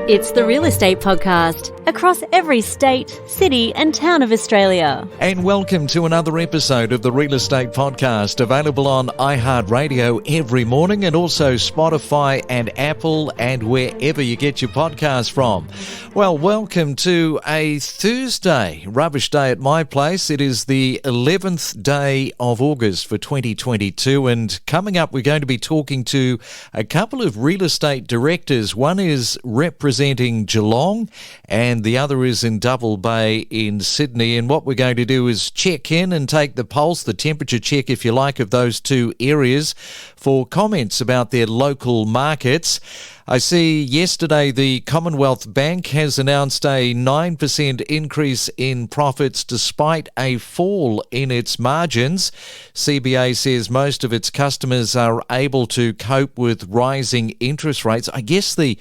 It's the Real Estate Podcast, across every state, city and town of Australia. And welcome to another episode of the Real Estate Podcast, available on iHeartRadio every morning and also Spotify and Apple and wherever you get your podcasts from. Well, welcome to a Thursday, rubbish day at my place. It is the 11th day of August for 2022, and coming up we're going to be talking to a couple of real estate directors. One is representing Geelong and the other is in Double Bay in Sydney, and what we're going to do is check in and take the pulse, the temperature check if you like, of those two areas for comments about their local markets. I see yesterday the Commonwealth Bank has announced a 9% increase in profits despite a fall in its margins. CBA says most of its customers are able to cope with rising interest rates. I guess the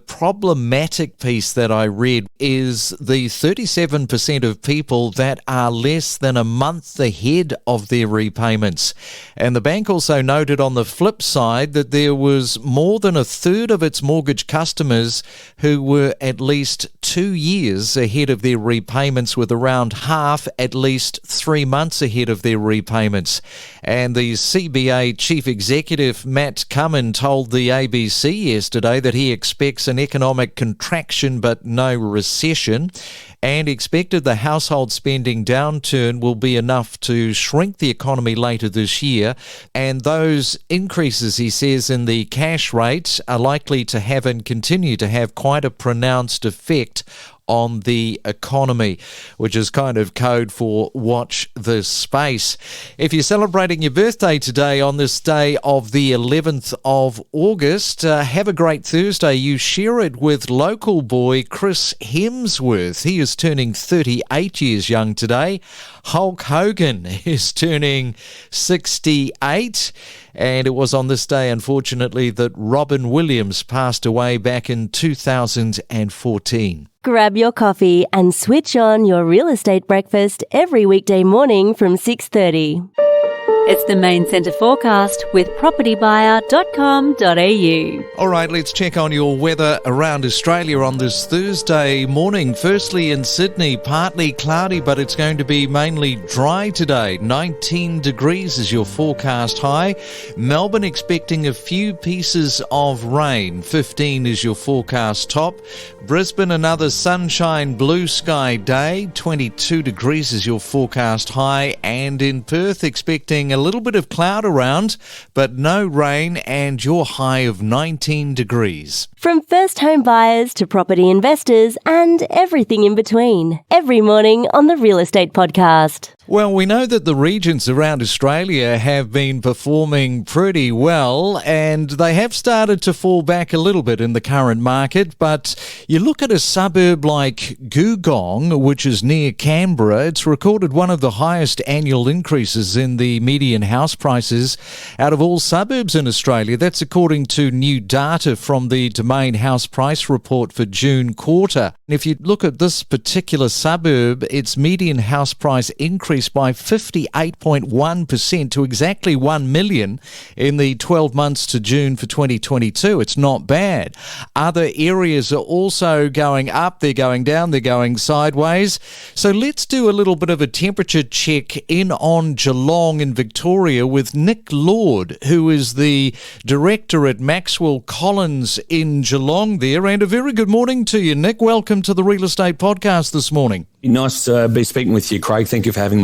problematic piece that I read is the 37% of people that are less than a month ahead of their repayments. And the bank also noted on the flip side that there was more than a third of its mortgage customers who were at least 2 years ahead of their repayments, with around half at least 3 months ahead of their repayments. And the CBA Chief Executive Matt Cummin told the ABC yesterday that he expects an economic contraction but no recession, and expected the household spending downturn will be enough to shrink the economy later this year. And those increases, he says, in the cash rate are likely to have and continue to have quite a pronounced effect on the economy, which is kind of code for watch this space. If you're celebrating your birthday today on this day of the 11th of August, have a great Thursday. You share it with local boy Chris Hemsworth. He is turning 38 years young today. Hulk Hogan is turning 68. And it was on this day, unfortunately, that Robin Williams passed away back in 2014. Grab your coffee and switch on your real estate breakfast every weekday morning from 6:30. It's the Main Centre forecast with propertybuyer.com.au. All right, let's check on your weather around Australia on this Thursday morning. Firstly, in Sydney, partly cloudy, but it's going to be mainly dry today. 19 degrees is your forecast high. Melbourne expecting a few pieces of rain. 15 is your forecast top. Brisbane, another sunshine, blue sky day. 22 degrees is your forecast high. And in Perth, expecting a little bit of cloud around, but no rain, and your high of 19 degrees. From first home buyers to property investors and everything in between. Every morning on the Real Estate Podcast. Well, we know that the regions around Australia have been performing pretty well, and they have started to fall back a little bit in the current market. But you look at a suburb like Geelong, which is near Canberra, it's recorded one of the highest annual increases in the median house prices out of all suburbs in Australia. That's according to new data from the Domain House Price Report for June quarter. If you look at this particular suburb, its median house price increased by 58.1% to exactly $1 million in the 12 months to June for 2022. It's not bad. Other areas are also going up, they're going down, they're going sideways. So let's do a little bit of a temperature check in on Geelong in Victoria with Nick Lord, who is the director at Maxwell Collins in Geelong there. And a very good morning to you, Nick. Welcome to the Real Estate Podcast this morning. Nice to be speaking with you, Craig. Thank you for having me.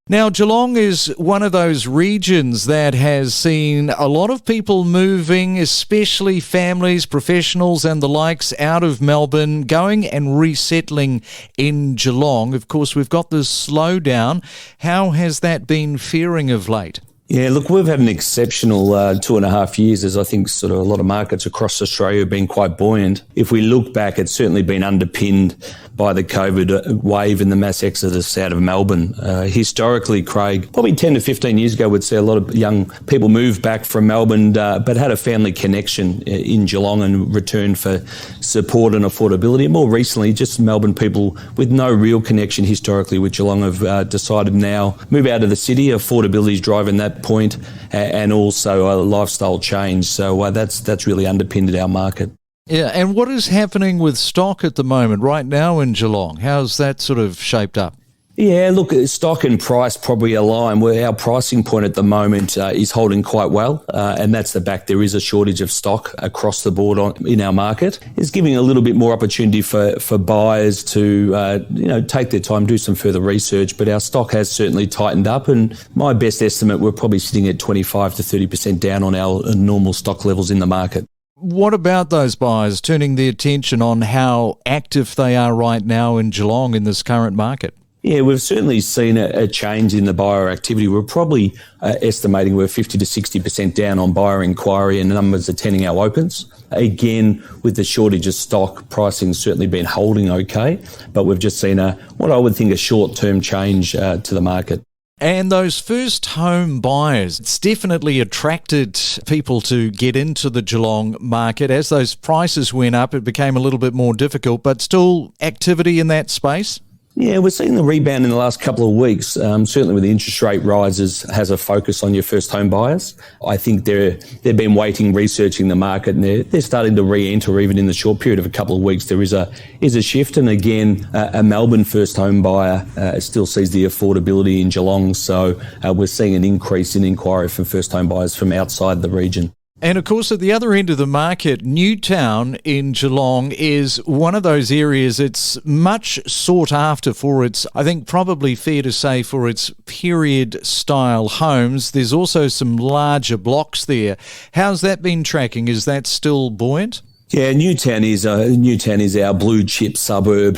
Now, Geelong is one of those regions that has seen a lot of people moving, especially families, professionals and the likes, out of Melbourne, going and resettling in Geelong. Of course, we've got this slowdown. How has that been faring of late? Yeah, look, we've had an exceptional 2.5 years, as I think sort of a lot of markets across Australia have been quite buoyant. If we look back, it's certainly been underpinned by the COVID wave and the mass exodus out of Melbourne. Historically, Craig, probably 10 to 15 years ago, we'd see a lot of young people move back from Melbourne, but had a family connection in Geelong and returned for support and affordability. More recently, just Melbourne people with no real connection historically with Geelong have decided now move out of the city. Affordability is driving that point, and also a lifestyle change. So that's really underpinned our market. Yeah, and what is happening with stock at the moment right now in Geelong? How's that sort of shaped up? Yeah, look, stock and price probably align where our pricing point at the moment is holding quite well. And that's the back. There is a shortage of stock across the board in our market. It's giving a little bit more opportunity for buyers to, take their time, do some further research. But our stock has certainly tightened up. And my best estimate, we're probably sitting at 25 to 30% down on our normal stock levels in the market. What about those buyers turning their attention on how active they are right now in Geelong in this current market? Yeah, we've certainly seen a change in the buyer activity. We're probably estimating we're 50 to 60% down on buyer inquiry and numbers attending our opens. Again, with the shortage of stock, pricing's certainly been holding okay, but we've just seen what I would think a short-term change to the market. And those first home buyers, it's definitely attracted people to get into the Geelong market. As those prices went up, it became a little bit more difficult, but still activity in that space? Yeah, we're seeing the rebound in the last couple of weeks. Certainly with the interest rate rises has a focus on your first home buyers. I think they've been waiting, researching the market, and they're starting to re-enter even in the short period of a couple of weeks. There is a shift, and again, a Melbourne first home buyer still sees the affordability in Geelong. So we're seeing an increase in inquiry from first home buyers from outside the region. And of course, at the other end of the market, Newtown in Geelong is one of those areas it's much sought after for its, I think probably fair to say, for its period style homes. There's also some larger blocks there. How's that been tracking? Is that still buoyant? Yeah, Newtown is our blue chip suburb,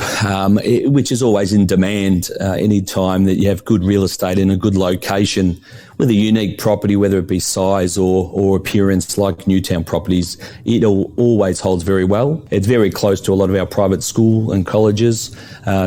which is always in demand any time that you have good real estate in a good location with a unique property, whether it be size or appearance like Newtown properties. It always holds very well. It's very close to a lot of our private school and colleges,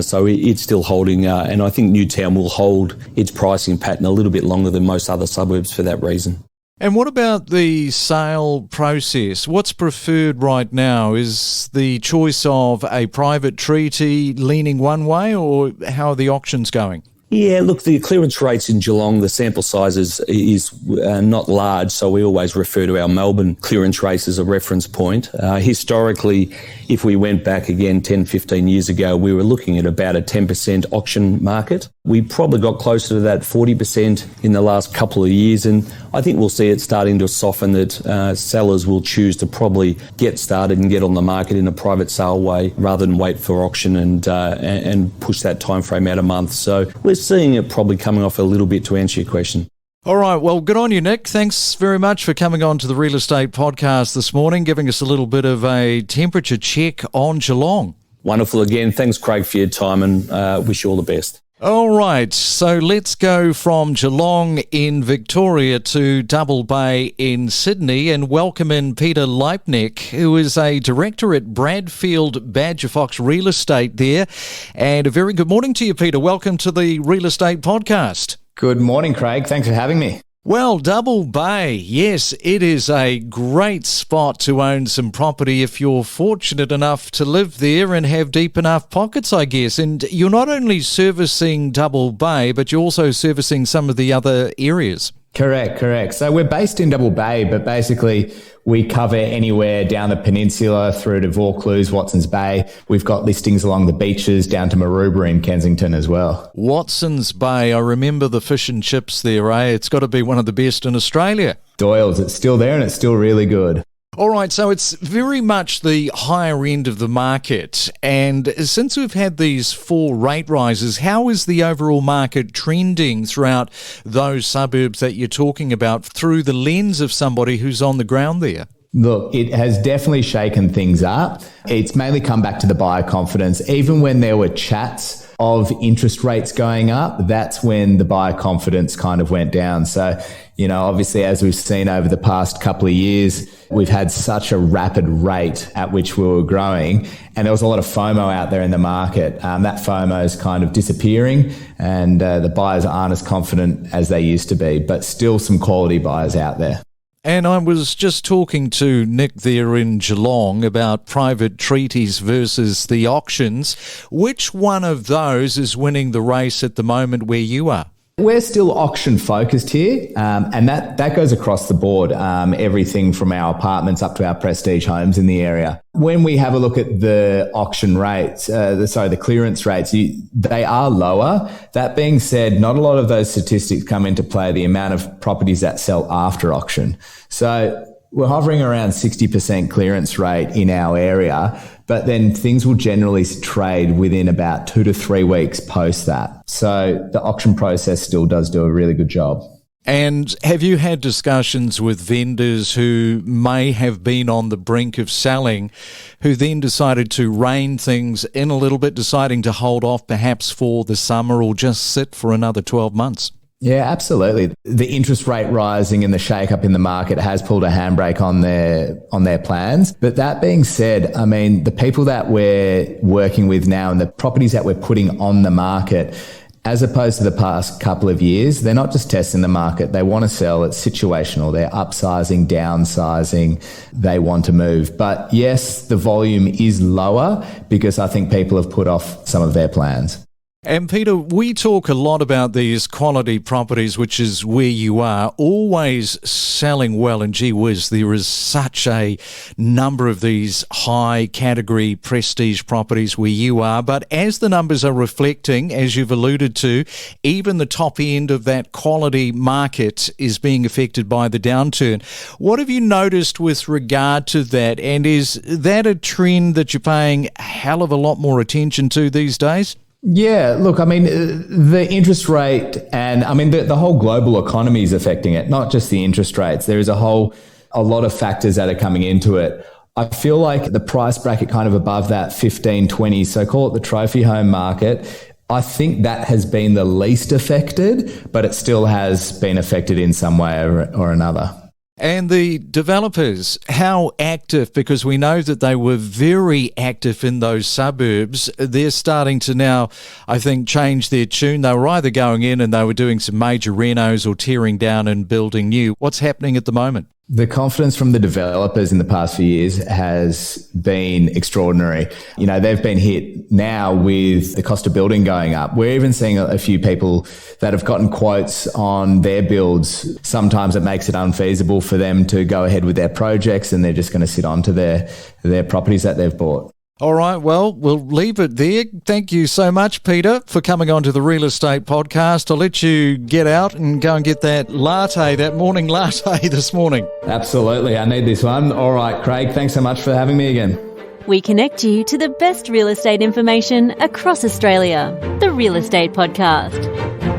so it's still holding. And I think Newtown will hold its pricing pattern a little bit longer than most other suburbs for that reason. And what about the sale process? What's preferred right now? Is the choice of a private treaty leaning one way, or how are the auctions going? Yeah, look, the clearance rates in Geelong, the sample size is not large, so we always refer to our Melbourne clearance rates as a reference point. Historically, if we went back again 10, 15 years ago, we were looking at about a 10% auction market. We probably got closer to that 40% in the last couple of years, and I think we'll see it starting to soften, that sellers will choose to probably get started and get on the market in a private sale way rather than wait for auction and push that time frame out a month. So we're seeing it probably coming off a little bit, to answer your question. All right, well, good on you, Nick. Thanks very much for coming on to the Real Estate Podcast this morning, giving us a little bit of a temperature check on Geelong. Wonderful. Again, thanks, Craig, for your time, and wish you all the best. All right, so let's go from Geelong in Victoria to Double Bay in Sydney and welcome in Peter Leipnik, who is a director at Bradfield Badger Fox Real Estate there. And a very good morning to you, Peter. Welcome to the Real Estate Podcast. Good morning, Craig. Thanks for having me. Well, Double Bay, yes, it is a great spot to own some property if you're fortunate enough to live there and have deep enough pockets, I guess. And you're not only servicing Double Bay, but you're also servicing some of the other areas. Correct. So we're based in Double Bay, but basically we cover anywhere down the peninsula through to Vaucluse, Watsons Bay. We've got listings along the beaches down to Maroubra in Kensington as well. Watsons Bay, I remember the fish and chips there, eh? It's got to be one of the best in Australia. Doyle's, it's still there and it's still really good. All right, so it's very much the higher end of the market. And since we've had these 4 rate rises, how is the overall market trending throughout those suburbs that you're talking about through the lens of somebody who's on the ground there? Look, it has definitely shaken things up. It's mainly come back to the buyer confidence. Even when there were chats of interest rates going up, that's when the buyer confidence kind of went down. So, obviously, as we've seen over the past couple of years, we've had such a rapid rate at which we were growing, and there was a lot of FOMO out there in the market. That FOMO is kind of disappearing, and the buyers aren't as confident as they used to be, but still some quality buyers out there. And I was just talking to Nick there in Geelong about private treaties versus the auctions. Which one of those is winning the race at the moment where you are? We're still auction focused here, and that goes across the board, everything from our apartments up to our prestige homes in the area. When we have a look at the auction rates, the clearance rates, they are lower. That being said, not a lot of those statistics come into play, the amount of properties that sell after auction. So we're hovering around 60% clearance rate in our area, but then things will generally trade within about 2 to 3 weeks post that. So the auction process still does do a really good job. And have you had discussions with vendors who may have been on the brink of selling, who then decided to rein things in a little bit, deciding to hold off perhaps for the summer or just sit for another 12 months? Yeah, absolutely. The interest rate rising and the shake-up in the market has pulled a handbrake on their plans. But that being said, I mean, the people that we're working with now and the properties that we're putting on the market, as opposed to the past couple of years, they're not just testing the market. They want to sell. It's situational. They're upsizing, downsizing. They want to move. But yes, the volume is lower because I think people have put off some of their plans. And Peter, we talk a lot about these quality properties, which is where you are, always selling well. And gee whiz, there is such a number of these high category prestige properties where you are. But as the numbers are reflecting, as you've alluded to, even the top end of that quality market is being affected by the downturn. What have you noticed with regard to that? And is that a trend that you're paying a hell of a lot more attention to these days? Yeah, look, I mean, the interest rate and I mean, the whole global economy is affecting it, not just the interest rates. There is a lot of factors that are coming into it. I feel like the price bracket kind of above that 15, 20, so call it the trophy home market, I think that has been the least affected, but it still has been affected in some way or another. And the developers, how active? Because we know that they were very active in those suburbs. They're starting to now, I think, change their tune. They were either going in and they were doing some major renos or tearing down and building new. What's happening at the moment? The confidence from the developers in the past few years has been extraordinary. You know, they've been hit now with the cost of building going up. We're even seeing a few people that have gotten quotes on their builds. Sometimes it makes it unfeasible for them to go ahead with their projects and they're just going to sit on to their properties that they've bought. All right, well, we'll leave it there. Thank you so much, Peter, for coming on to the Real Estate Podcast. I'll let you get out and go and get that morning latte this morning. Absolutely, I need this one. All right, Craig, thanks so much for having me again. We connect you to the best real estate information across Australia. The Real Estate Podcast.